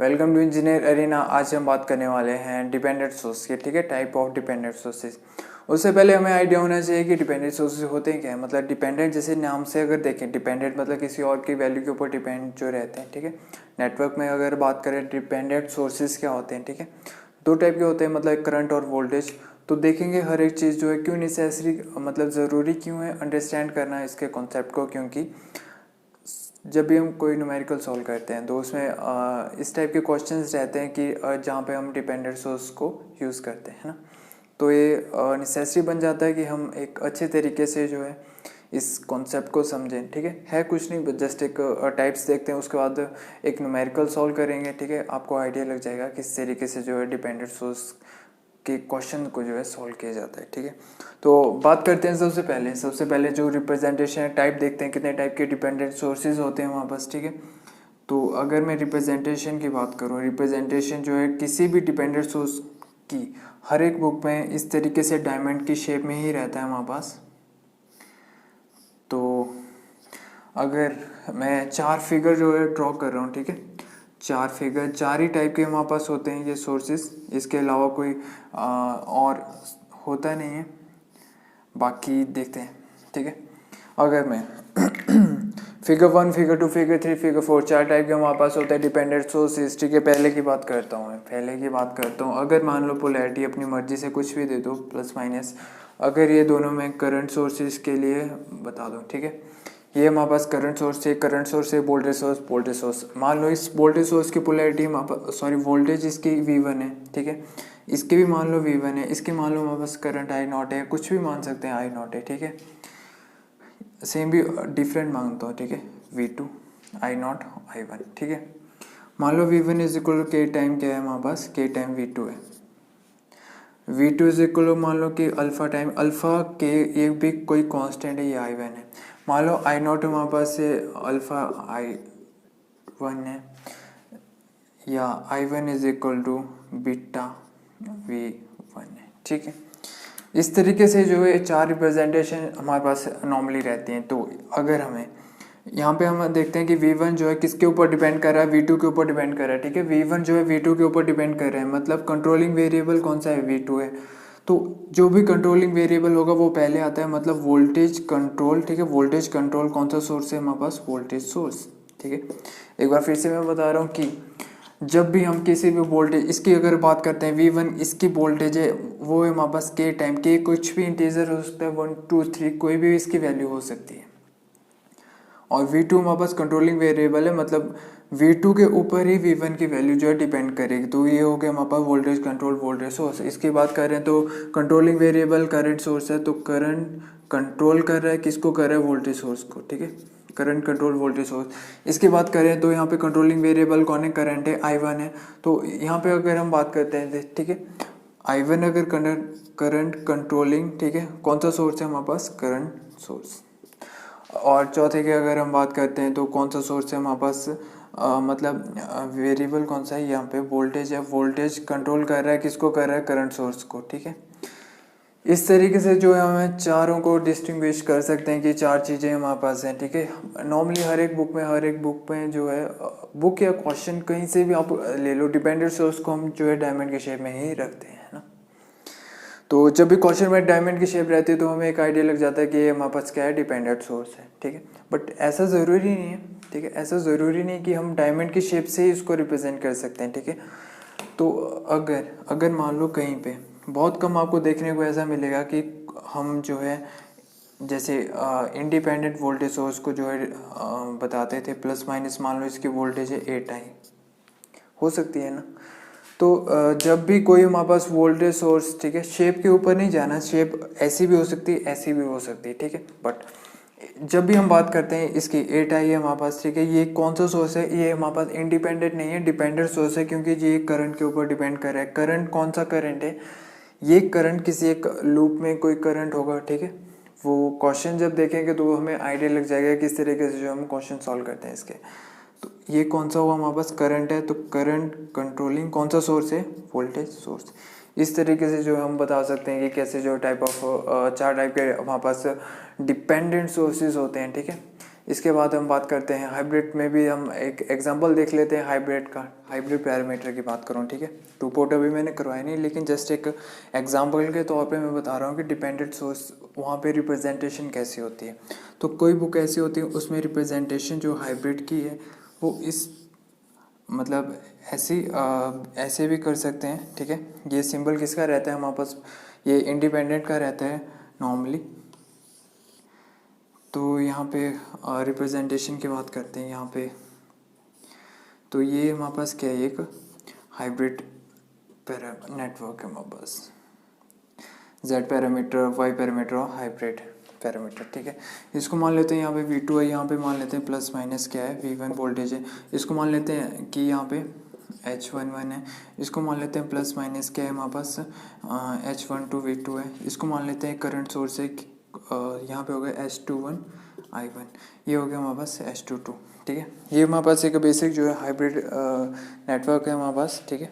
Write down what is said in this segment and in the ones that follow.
Welcome to engineer arena. आज हम बात करने वाले हैं डिपेंडेंट सोर्स के, ठीक है, टाइप ऑफ डिपेंडेंट सोर्सेज। उससे पहले हमें आइडिया होना चाहिए कि डिपेंडेंट सोर्सेज होते हैं क्या है। मतलब डिपेंडेंट जैसे नाम से अगर देखें, डिपेंडेंट मतलब किसी और की वैल्यू के ऊपर डिपेंड जो रहते हैं, ठीक है। नेटवर्क में अगर बात करें डिपेंडेंट सोर्सेज क्या होते हैं, ठीक है, दो टाइप के होते हैं, मतलब करंट और वोल्टेज। तो देखेंगे हर एक चीज़ जो है क्यों नेसेसरी, मतलब ज़रूरी क्यों है अंडरस्टैंड करना इसके कॉन्सेप्ट को, क्योंकि जब भी हम कोई न्यूमेरिकल सॉल्व करते हैं तो उसमें इस टाइप के क्वेश्चंस रहते हैं कि जहाँ पे हम डिपेंडेंट सोर्स को यूज़ करते हैं ना, तो ये नेसेसरी बन जाता है कि हम एक अच्छे तरीके से जो है इस कॉन्सेप्ट को समझें, ठीक है कुछ नहीं, जस्ट एक टाइप्स देखते हैं, उसके बाद एक न्यूमेरिकल सॉल्व करेंगे, ठीक है। आपको आइडिया लग जाएगा किस तरीके से जो है डिपेंडेंट सोर्स के क्वेश्चन को जो है सॉल्व किया जाता है, ठीक है। तो बात करते हैं सबसे पहले जो रिप्रेजेंटेशन है, टाइप देखते हैं कितने टाइप के डिपेंडेंट सोर्सेज होते हैं वहाँ पास, ठीक है। तो अगर मैं रिप्रेजेंटेशन की बात करूँ, रिप्रेजेंटेशन जो है किसी भी डिपेंडेंट सोर्स की हर एक बुक में इस तरीके से डायमंड की शेप में ही रहता है वहाँ पास। तो अगर मैं चार फिगर जो है ड्रॉ कर रहा हूँ, ठीक है, चार फिगर, चार ही टाइप के हमारे पास होते हैं ये सोर्सेज, इसके अलावा कोई और होता नहीं है। बाकी देखते हैं, ठीक है। अगर मैं फिगर 1, फिगर 2, फिगर 3, फिगर 4, चार टाइप के हमारे पास होते हैं डिपेंडेंट सोर्सेज, ठीक है। पहले की बात करता हूँ अगर मान लो पोलैरिटी अपनी मर्जी से कुछ भी दे दो, प्लस माइनस, अगर ये दोनों में करंट सोर्सेज के लिए बता दो, ठीक है। ये हमारे पास करंट सोर्स है, वोल्टेज सोर्स। मान लो इस वोल्टेज सोर्स की पोलैरिटी वोल्टेज इसकी V1 है, ठीक है। इसकी भी मान लो V1 है, इसके मान लो हमारे पास करंट I0 है, कुछ भी मान सकते हैं I0 है, ठीक है। सेम भी डिफरेंट मांगता हूँ, ठीक है, V2 I0 I1, ठीक है। मान लो V1 इज इक्वल टू के टाइम क्या है हमारे पास, के टाइम V2 है। V2 इज इक्वल टू मान लो कि अल्फा टाइम, अल्फा के ये भी कोई कांस्टेंट है, ये I1 है। मान लो I0 हमारे पास से अल्फा I1 है, या I1 is equal to beta V1 है, ठीक है। इस तरीके से जो है चार रिप्रेजेंटेशन हमारे पास नॉर्मली रहती हैं। तो अगर हमें यहाँ पे हम देखते हैं कि V1 जो है किसके ऊपर डिपेंड कर रहा है, V2 के ऊपर डिपेंड कर रहा है, ठीक है। V1 जो है V2 के ऊपर डिपेंड कर रहा है, मतलब कंट्रोलिंग वेरिएबल कौन सा है, V2 है। तो जो भी कंट्रोलिंग वेरिएबल होगा वो पहले आता है, मतलब वोल्टेज कंट्रोल, ठीक है। वोल्टेज कंट्रोल कौन सा सोर्स है हमारे पास, वोल्टेज सोर्स, ठीक है। एक बार फिर से मैं बता रहा हूँ कि जब भी हम किसी भी वोल्टेज, इसकी अगर बात करते हैं V1, इसकी वोल्टेज है वो है हमारे पास के टाइम, के कुछ भी इंटीजर हो सकता है, 1 2 3 कोई भी इसकी वैल्यू हो सकती है। और V2 हमारे पास कंट्रोलिंग वेरिएबल है, मतलब V2 के ऊपर ही V1 की वैल्यू जो है डिपेंड करेगी। तो ये हो गया हमारे पास वोल्टेज कंट्रोल वोल्टेज सोर्स। इसकी बात करें तो कंट्रोलिंग वेरिएबल करंट सोर्स है, तो करंट कंट्रोल कर रहा है, किसको कर रहा है, वोल्टेज सोर्स को, ठीक है। Current control voltage source. इसकी बात करें तो यहाँ पे कंट्रोलिंग वेरिएबल कौन है, करंट है, I1 है। तो यहाँ पे अगर हम बात करते हैं, ठीक है, I1 अगर करंट कंट्रोलिंग, ठीक है, कौन सा सोर्स है हमारे पास, करंट सोर्स। और चौथे की अगर हम बात करते हैं तो कौन सा सोर्स है हमारे पास, मतलब वेरिएबल कौन सा है, यहाँ पे वोल्टेज है, वोल्टेज कंट्रोल कर रहा है, किसको कर रहा है, करंट सोर्स को, ठीक है। इस तरीके से जो है हमें चारों को डिस्टिंग्विश कर सकते हैं कि चार चीज़ें हमारे पास हैं, ठीक है। नॉर्मली हर एक बुक में जो है, बुक या क्वेश्चन कहीं से भी आप ले लो, डिपेंडेंट सोर्स को हम जो है डायमंड के शेप में ही रखते हैं ना। तो जब भी क्वेश्चन में डायमंड की शेप रहती है तो हमें एक आइडिया लग जाता है कि ये हमारे पास क्या है, डिपेंडेंट सोर्स है, ठीक है। बट ऐसा ज़रूरी नहीं है, ठीक है, ऐसा ज़रूरी नहीं कि हम डायमंड की शेप से ही इसको रिप्रेजेंट कर सकते हैं, ठीक है। तो अगर मान लो कहीं पे बहुत कम आपको देखने को ऐसा मिलेगा कि हम जो है जैसे इंडिपेंडेंट वोल्टेज सोर्स को जो है बताते थे, प्लस माइनस मान लो इसकी वोल्टेज है 8i, हो सकती है ना। तो जब भी कोई हमारे पास वोल्टेज सोर्स, ठीक है, शेप के ऊपर नहीं जाना, शेप ऐसी भी हो सकती है, ऐसी भी हो सकती है, ठीक है। बट जब भी हम बात करते हैं इसकी 8i है हमारे पास, ठीक है, ये कौन सा सोर्स है, ये हमारे पास इंडिपेंडेंट नहीं है, डिपेंडेंट सोर्स है, क्योंकि ये करंट के ऊपर डिपेंड कर रहा है। करंट कौन सा करंट है, ये करंट किसी एक लूप में कोई करंट होगा, ठीक है। वो क्वेश्चन जब देखेंगे तो हमें आइडिया लग जाएगा किस तरीके से जो हम क्वेश्चन सॉल्व करते हैं इसके। तो ये कौन सा हुआ हमारे पास, करंट है, तो करंट कंट्रोलिंग कौन सा सोर्स है, वोल्टेज सोर्स। इस तरीके से जो हम बता सकते हैं कि कैसे जो टाइप ऑफ चार टाइप के हमारे पास डिपेंडेंट सोर्सेज होते हैं, ठीक है। इसके बाद हम बात करते हैं हाइब्रिड में भी। हम एक एग्जांपल देख लेते हैं हाइब्रिड का, हाइब्रिड पैरामीटर की बात करूँ, ठीक है। टू पोर्ट अभी मैंने करवाया नहीं, लेकिन जस्ट एक एग्जांपल के तौर पे मैं बता रहा हूँ कि डिपेंडेंट सोर्स वहाँ पे रिप्रेजेंटेशन कैसी होती है। तो कोई बुक ऐसी होती है उसमें रिप्रेजेंटेशन जो हाइब्रिड की है वो इस मतलब ऐसे भी कर सकते हैं, ठीक है। ये सिंबल किसका रहता है हमारे पास, ये इंडिपेंडेंट का रहता है नॉर्मली। तो यहाँ पे रिप्रेजेंटेशन की बात करते हैं यहाँ पे। तो ये हमारे पास क्या है, एक हाइब्रिड नेटवर्क है हमारे पास, जेड पैरामीटर, वाई पैरामीटर और हाइब्रिड पैरामीटर, ठीक है। इसको मान लेते हैं यहाँ पे V2 है, यहाँ पे मान लेते हैं प्लस माइनस क्या है, V1 वोल्टेज है। इसको मान लेते हैं कि यहाँ पे H11 है। इसको मान लेते हैं प्लस माइनस क्या है हमारे पास, H12 V2 है। इसको मान लेते हैं करंट सोर्स है, यहाँ पे हो गया S21 I1, ये हो गया हमारे पास S22, ठीक है। ये हमारे पास एक बेसिक जो है हाइब्रिड नेटवर्क है हमारे पास, ठीक है।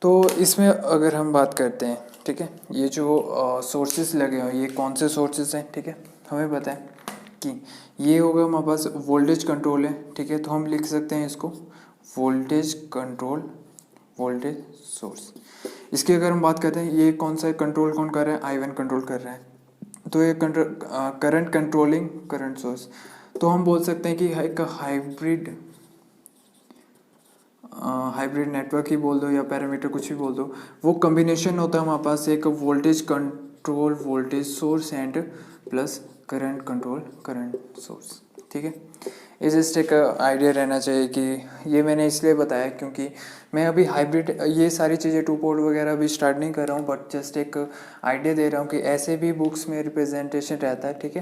तो इसमें अगर हम बात करते हैं, ठीक है, ये जो सोर्सेज लगे हुए हैं ये कौन से सोर्सेज हैं, ठीक है। हमें पता है कि ये होगा हमारे पास वोल्टेज कंट्रोल है, ठीक है। तो हम लिख सकते हैं इसको वोल्टेज कंट्रोल वोल्टेज सोर्स। इसकी अगर हम बात करते हैं ये कौन सा कंट्रोल कौन कर रहा है, I1 कंट्रोल कर रहा है। तो ये करंट कंट्रोलिंग करंट सोर्स। तो हम बोल सकते हैं कि एक हाइब्रिड नेटवर्क ही बोल दो या पैरामीटर कुछ भी बोल दो, वो कॉम्बिनेशन होता है हमारे पास एक voltage control voltage source and plus current control current source, ठीक है। ये जस्ट एक आइडिया रहना चाहिए कि ये मैंने इसलिए बताया क्योंकि मैं अभी हाइब्रिड ये सारी चीज़ें टू पोर्ट वगैरह अभी स्टार्ट नहीं कर रहा हूँ, बट जस्ट एक आइडिया दे रहा हूँ कि ऐसे भी बुक्स में रिप्रेजेंटेशन रहता है, ठीक है।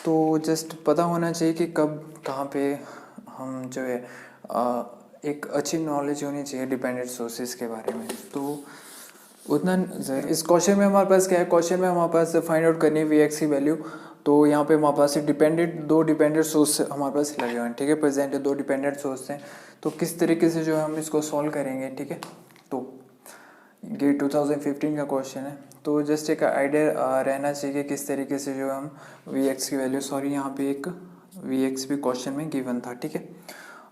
तो जस्ट पता होना चाहिए कि कब कहाँ पे हम जो है एक अच्छी नॉलेज होनी चाहिए डिपेंडेंट सोर्सेज के बारे में। तो उतना इस क्वेश्चन में हमारे पास क्या है, क्वेश्चन में हमारे पास फाइंड आउट करनी है Vx की वैल्यू। तो यहाँ पे हमारे पास दो डिपेंडेंट सोर्स हमारे पास लगे हुए हैं, ठीक है। प्रेजेंट है, दो डिपेंडेंट सोर्स हैं। तो किस तरीके से जो है हम इसको सॉल्व करेंगे, ठीक है। तो ये 2015 का क्वेश्चन है। तो जस्ट एक आइडिया रहना चाहिए कि किस तरीके से जो हम Vx की वैल्यू, सॉरी यहाँ पे एक Vx भी क्वेश्चन में गिवन था, ठीक है।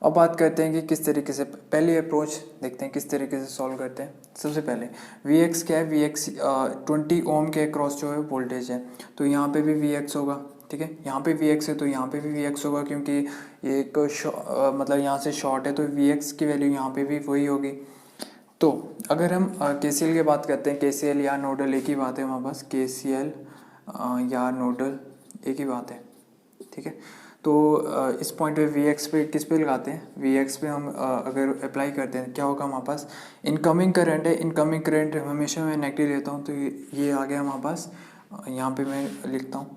अब बात करते हैं कि किस तरीके से, पहली अप्रोच देखते हैं किस तरीके से सॉल्व करते हैं। सबसे पहले Vx क्या है, Vx 20 ओम के अक्रॉस जो है वोल्टेज है। तो यहाँ पे भी Vx होगा, ठीक है। यहाँ पे Vx है तो यहाँ पे भी Vx होगा, क्योंकि ये एक मतलब यहाँ से शॉर्ट है तो Vx की वैल्यू यहाँ पे भी वही होगी। तो अगर हम KCL की बात करते हैं, KCL या नोडल एक ही बात है हमारे पास, KCL या नोडल एक ही बात है, ठीक है। तो इस पॉइंट पे Vx पे किस पे लगाते हैं, Vx पे हम अगर अप्लाई करते हैं क्या होगा हमारे पास, इनकमिंग करंट है। इनकमिंग करंट हमेशा मैं नेगेटिव लेता हूँ, तो ये आ गया हमारे पास। यहाँ पे मैं लिखता हूँ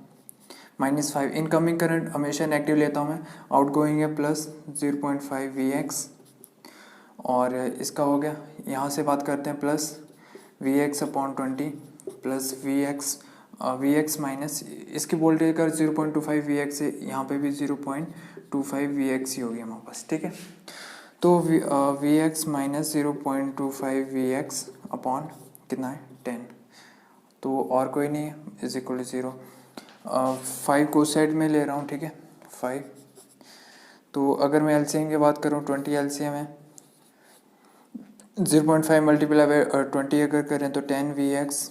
-5। इनकमिंग करंट हमेशा नेगेटिव लेता हूँ मैं, आउटगोइंग है प्लस 0.5 Vx। और इसका हो गया, यहाँ से बात करते हैं plus Vx/20 plus Vx minus इसकी वोल्टेज का 0.25 Vx है, यहाँ पे भी 0.25 Vx ही होगी हमारे पास, ठीक है। तो Vx माइनस 0.25 Vx अपॉन कितना है 10, तो और कोई नहीं है, इज इक्वल टू 0। 5 को साइड में ले रहा हूँ, ठीक है, 5। तो अगर मैं एलसीएम की बात करूँ, 20 एलसीएम है, 0.5 मल्टीप्लाई बाय 20 अगर करें तो 10 Vx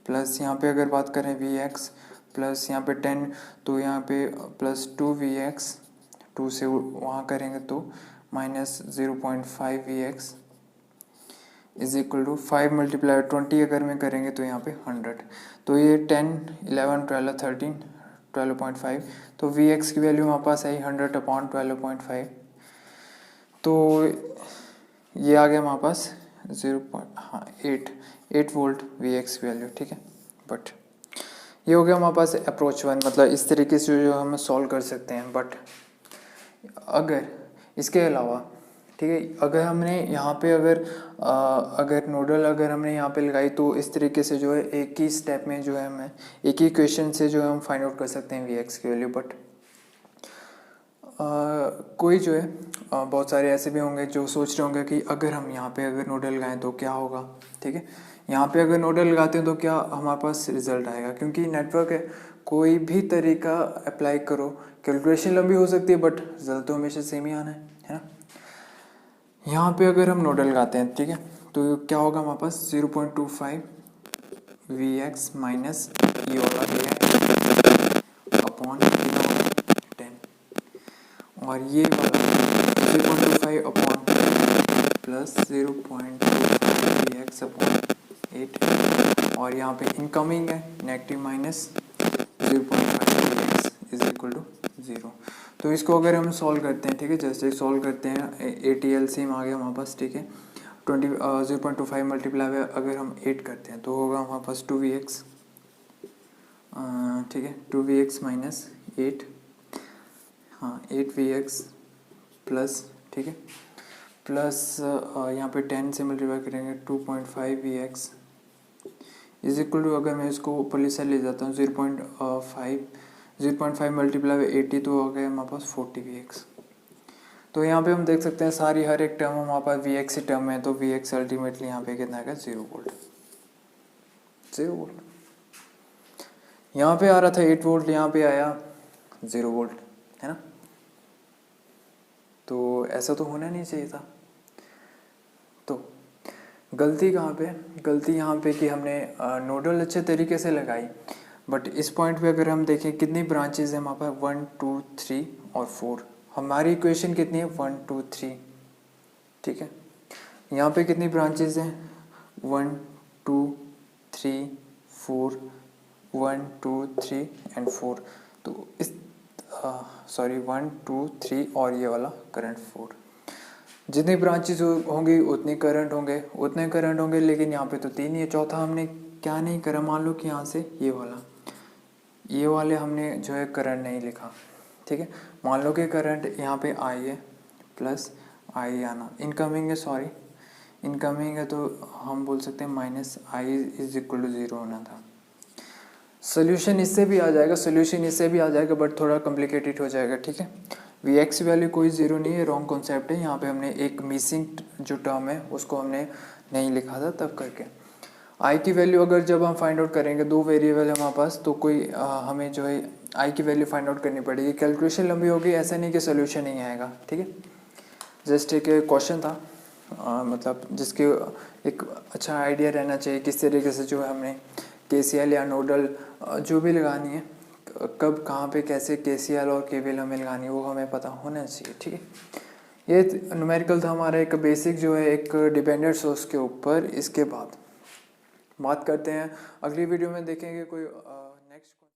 प्लस यहाँ पे अगर बात करें Vx प्लस यहाँ पे 10, तो यहाँ पे प्लस 2 Vx, 2 से वहाँ करेंगे तो minus 0.5 Vx is equal to 5 multiply 20 अगर मैं करेंगे तो यहाँ पे 100। तो ये 10, 11, 12, 13, 12.5। तो Vx की वैल्यू हमारे पास आई 100/12.5। तो ये आ गया हमारे पास 8 वोल्ट Vx वैल्यू, ठीक है। बट ये हो गया हमारे पास अप्रोच 1, मतलब इस तरीके से जो हम सॉल्व कर सकते हैं। बट अगर इसके अलावा, ठीक है, अगर हमने यहाँ पे अगर नोडल अगर हमने यहाँ पे लगाई तो इस तरीके से जो है एक ही स्टेप में जो है हमें एक ही क्वेश्चन से जो है हम फाइंड आउट कर सकते हैं Vx की वैल्यू। बट कोई जो है बहुत सारे ऐसे भी होंगे जो सोच रहे होंगे कि अगर हम यहाँ पे अगर नोडल लगाएं तो क्या होगा, ठीक है। यहाँ पे अगर नोडल लगाते हैं तो क्या हमारे पास रिजल्ट आएगा, क्योंकि नेटवर्क है कोई भी तरीका अप्लाई करो, कैलकुलेशन लंबी हो सकती है बट रिजल्ट तो हमेशा सेम ही आना है ना। यहाँ पे अगर हम नोडल लगाते हैं, ठीक है, तो क्या होगा हमारे पास 0.25 Vx माइनस ये वाला Vx अपॉन 10, और ये वाला 0.25 अपॉन प्लस 0.25 Vx अपॉन 8, और यहाँ पे इनकमिंग है negative minus 0.5 Vx is equal to 0। तो इसको अगर हम सॉल्व करते हैं, ठीक है, जैसे सॉल्व करते हैं 80 LCM आ गया हमारे पास, ठीक है, 0.25 मल्टीप्लाई अगर हम 8 करते हैं तो होगा हमारे पास 2Vx, ठीक है, 2Vx माइनस 8, हाँ 8Vx प्लस, ठीक है, प्लस यहाँ पे 10 से मल्टीप्लाई करेंगे 2.5 Vx इज इक्वल टू, अगर मैं इसको ऊपरली साइड ले जाता हूँ 0.5 मल्टीप्लाई 80 तो हो गया हमारे पास 40 Vx। तो यहाँ पे हम देख सकते हैं सारी हर एक टर्म हमारे पास Vx ही टर्म है, तो Vx अल्टीमेटली यहाँ पे कितना आएगा 0 वोल्ट। यहाँ पे आ रहा था 8 वोल्ट, यहाँ पे आया 0 वोल्ट, है ना। तो ऐसा तो होना नहीं चाहिए था। तो गलती कहाँ पे, गलती यहाँ पे कि हमने नोडल अच्छे तरीके से लगाई, बट इस पॉइंट पे अगर हम देखें कितनी ब्रांचेज है हमारे पास 1 2 3 और 4, हमारी इक्वेशन कितनी है 1 2 3, ठीक है। यहाँ पे कितनी ब्रांचेज हैं 1 2 3 4, 1 2 3 एंड 4, तो इस 1 2 3 और ये वाला करंट 4, जितनी ब्रांचेज होंगी उतने करंट होंगे, लेकिन यहाँ पे तो 3 ही है। चौथा हमने क्या नहीं करा, मान लो कि यहाँ से ये वाले हमने जो है करंट नहीं लिखा, ठीक है। मान लो कि करंट यहाँ पे आई है प्लस आई आना, इनकमिंग है तो हम बोल सकते हैं minus I is equal to 0 होना था। सोल्यूशन इससे भी आ जाएगा, बट थोड़ा कॉम्प्लिकेटेड हो जाएगा, ठीक है। Vx वैल्यू कोई 0 नहीं है, रॉन्ग कॉन्सेप्ट है। यहाँ पे हमने एक मिसिंग जो टर्म है उसको हमने नहीं लिखा था तब करके। आई की वैल्यू अगर जब हम फाइंड आउट करेंगे, 2 वेरिएबल है हमारे पास, तो कोई हमें जो है आई की वैल्यू फाइंड आउट करनी पड़ेगी। कैलकुलेशन लंबी होगी, ऐसा नहीं कि सोल्यूशन नहीं आएगा, ठीक है। जस्ट एक क्वेश्चन था, मतलब जिसके एक अच्छा आइडिया रहना चाहिए किस तरीके से जो है हमने KCL या नोडल जो भी लगानी है, कब कहाँ पे कैसे KCL और KVL हमें लगानी है, वो हमें पता होना चाहिए, ठीक है। ये न्यूमेरिकल था हमारा एक बेसिक जो है एक डिपेंडेंट सोर्स के ऊपर। इसके बाद बात करते हैं, अगली वीडियो में देखेंगे कोई